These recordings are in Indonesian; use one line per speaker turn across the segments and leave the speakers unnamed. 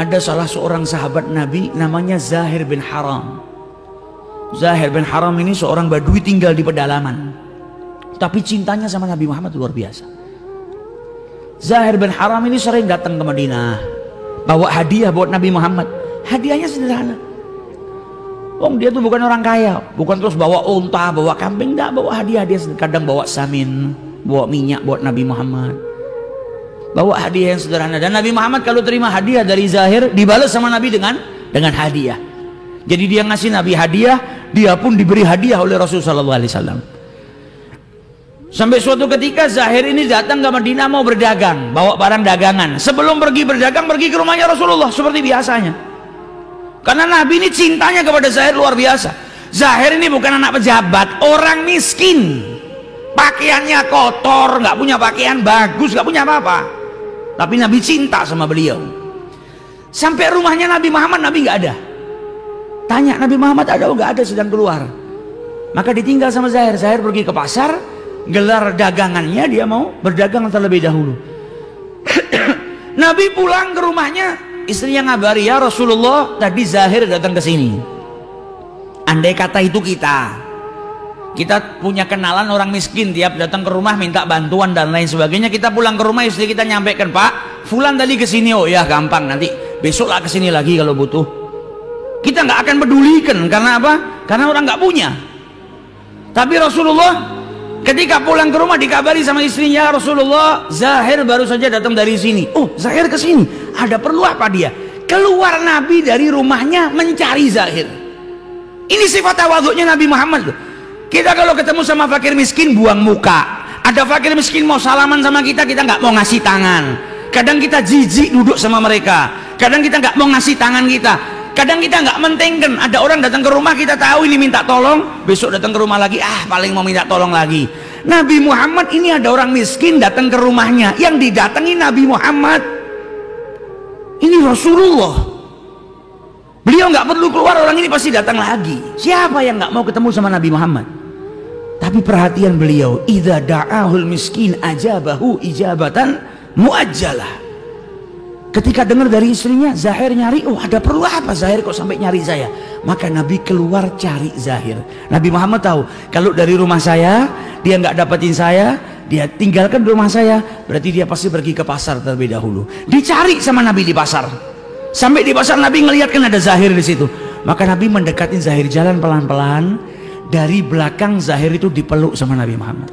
ada salah seorang sahabat Nabi namanya Zahir bin Haram. Zahir bin Haram ini seorang badui tinggal di pedalaman, tapi cintanya sama Nabi Muhammad luar biasa. Zahir bin Haram ini sering datang ke Madinah, bawa hadiah buat Nabi Muhammad. Hadiahnya sederhana. Dia tuh bukan orang kaya, bukan terus bawa unta, bawa kambing, enggak, bawa hadiah-hadiah. Kadang bawa samin, bawa minyak buat Nabi Muhammad, bawa hadiah yang sederhana. Dan Nabi Muhammad kalau terima hadiah dari Zahir, dibalas sama Nabi dengan hadiah. Jadi dia ngasih Nabi hadiah, dia pun diberi hadiah oleh Rasulullah SAW. Sampai suatu ketika Zahir ini datang ke Madinah mau berdagang, bawa barang dagangan. Sebelum pergi berdagang, pergi ke rumahnya Rasulullah seperti biasanya. Karena Nabi ini cintanya kepada Zahir luar biasa. Zahir ini bukan anak pejabat, orang miskin, pakaiannya kotor, nggak punya pakaian bagus, nggak punya apa-apa. Tapi Nabi cinta sama beliau. Sampai rumahnya Nabi Muhammad, Nabi nggak ada. Tanya Nabi Muhammad ada? Oh, nggak ada, sedang keluar. Maka ditinggal sama Zahir. Zahir pergi ke pasar, gelar dagangannya, dia mau berdagang terlebih dahulu. Nabi pulang ke rumahnya, istrinya ngabari, ya Rasulullah, tadi Zahir datang ke sini. Andai kata itu kita punya kenalan orang miskin, tiap datang ke rumah minta bantuan dan lain sebagainya, kita pulang ke rumah, istri kita nyampaikan, Pak, Fulan tadi ke sini. Oh ya, gampang, nanti besok lah ke sini lagi kalau butuh. Kita nggak akan pedulikan. Karena apa? Karena orang nggak punya. Tapi Rasulullah ketika pulang ke rumah dikabari sama istrinya, Rasulullah, Zahir baru saja datang dari sini. Oh, Zahir ke sini. Ada perlu apa dia? Keluar Nabi dari rumahnya mencari Zahir. Ini sifat tawadhu'nya Nabi Muhammad. Kita kalau ketemu sama fakir miskin buang muka. Ada fakir miskin mau salaman sama kita nggak mau ngasih tangan. Kadang kita jijik duduk sama mereka. Kadang kita nggak mau ngasih tangan kita. Kadang kita nggak mentingkan, ada orang datang ke rumah kita tahu ini minta tolong, besok datang ke rumah lagi, paling mau minta tolong lagi. Nabi Muhammad ini ada orang miskin datang ke rumahnya, yang didatangi Nabi Muhammad. Ini Rasulullah. Beliau nggak perlu keluar, orang ini pasti datang lagi. Siapa yang nggak mau ketemu sama Nabi Muhammad? Tapi perhatian beliau, idza da'ahul miskin ajabahu ijabatan muajjalah. Ketika dengar dari istrinya, Zahir nyari, oh ada perlu apa Zahir kok sampai nyari saya? Maka Nabi keluar cari Zahir. Nabi Muhammad tahu, kalau dari rumah saya, dia nggak dapetin saya, dia tinggalkan rumah saya, berarti dia pasti pergi ke pasar terlebih dahulu. Dicari sama Nabi di pasar. Sampai di pasar Nabi ngelihat kan ada Zahir di situ. Maka Nabi mendekatin Zahir, jalan pelan-pelan. Dari belakang Zahir itu dipeluk sama Nabi Muhammad.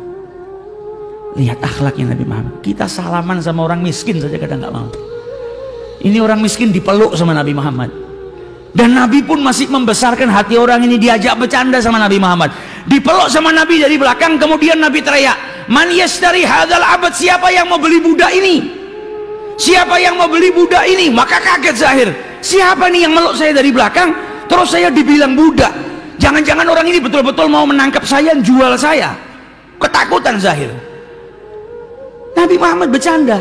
Lihat akhlaknya Nabi Muhammad. Kita salaman sama orang miskin saja kadang nggak mau. Ini orang miskin dipeluk sama Nabi Muhammad. Dan Nabi pun masih membesarkan hati orang ini, diajak bercanda sama Nabi Muhammad. Dipeluk sama Nabi dari belakang, kemudian Nabi teriak, Man yashtari hadzal abad, siapa yang mau beli budak ini? Siapa yang mau beli budak ini? Maka kaget Zahir. Siapa nih yang meluk saya dari belakang? Terus saya dibilang budak. Jangan-jangan orang ini betul-betul mau menangkap saya, jual saya. Ketakutan Zahir. Nabi Muhammad bercanda.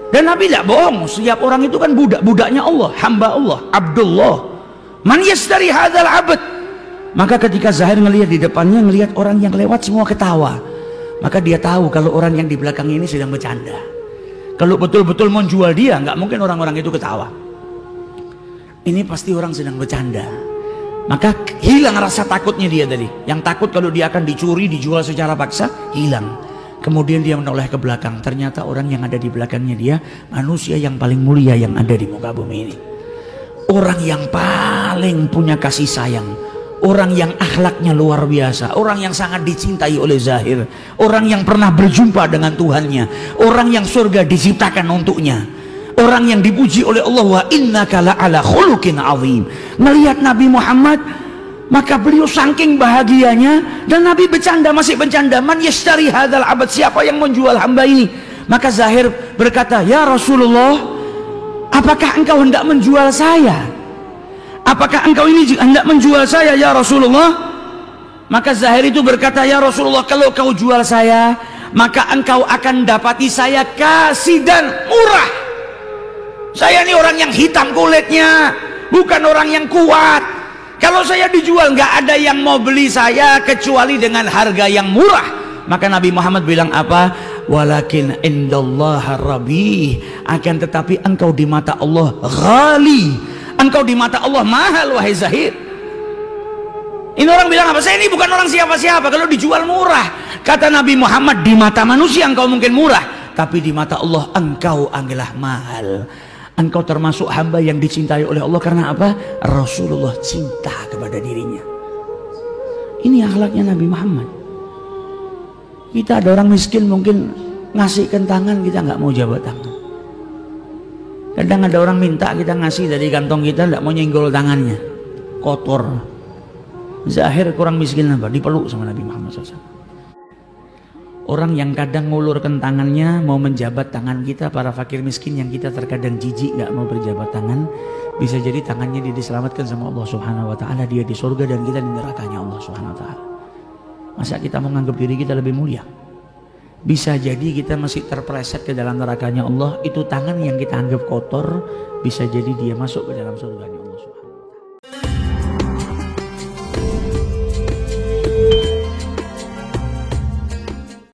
Dan Nabi tidak bohong, setiap orang itu kan budak, budaknya Allah, hamba Allah, Abdullah. Man yashtari hadzal abad. Maka ketika Zahir ngelihat di depannya, ngelihat orang yang lewat semua ketawa, maka dia tahu kalau orang yang di belakang ini sedang bercanda. Kalau betul-betul mau jual dia, nggak mungkin orang-orang itu ketawa. Ini pasti orang sedang bercanda. Maka hilang rasa takutnya dia tadi. Yang takut kalau dia akan dicuri, dijual secara paksa, hilang. Kemudian dia menoleh ke belakang. Ternyata orang yang ada di belakangnya dia manusia yang paling mulia yang ada di muka bumi ini. Orang yang paling punya kasih sayang. Orang yang akhlaknya luar biasa. Orang yang sangat dicintai oleh Zahir. Orang yang pernah berjumpa dengan Tuhannya. Orang yang surga diciptakan untuknya. Orang yang dipuji oleh Allah. Wa innaka la'ala khuluqin azim. Melihat Nabi Muhammad, maka beliau saking bahagianya, dan Nabi bercanda, masih bercanda, Man yashtari hadzal abad, siapa yang menjual hamba ini? Maka Zahir berkata, ya Rasulullah, apakah engkau hendak menjual saya? Apakah engkau ini hendak menjual saya ya Rasulullah? Maka Zahir itu berkata, ya Rasulullah, kalau kau jual saya, maka engkau akan dapati saya kasih dan murah. Saya ini orang yang hitam kulitnya, bukan orang yang kuat. Kalau saya dijual, nggak ada yang mau beli saya kecuali dengan harga yang murah. Maka Nabi Muhammad bilang apa? Walakin indallaha rabi, akan tetapi engkau di mata Allah ghali, engkau di mata Allah mahal wahai Zahid. Ini orang bilang apa? Saya ini bukan orang siapa-siapa kalau dijual murah. Kata Nabi Muhammad, di mata manusia engkau mungkin murah, tapi di mata Allah engkau adalah mahal. Engkau termasuk hamba yang dicintai oleh Allah karena apa? Rasulullah cinta kepada dirinya. Ini akhlaknya Nabi Muhammad. Kita ada orang miskin mungkin ngasihkan tangan, kita nggak mau jabat tangan. Kadang ada orang minta kita ngasih dari kantong kita, nggak mau nyenggol tangannya, kotor. Zahir kurang miskin apa? Dipeluk sama Nabi Muhammad SAW. Orang yang kadang ngulurkan tangannya mau menjabat tangan kita, para fakir miskin yang kita terkadang jijik nggak mau berjabat tangan, bisa jadi tangannya dia diselamatkan sama Allah Subhanahu Wa Taala, dia di surga dan kita di nerakanya Allah Subhanahu Wa Taala. Masa kita mau menganggap diri kita lebih mulia? Bisa jadi kita masih terpeleset ke dalam nerakanya Allah. Itu tangan yang kita anggap kotor, bisa jadi dia masuk ke dalam surganya Allah.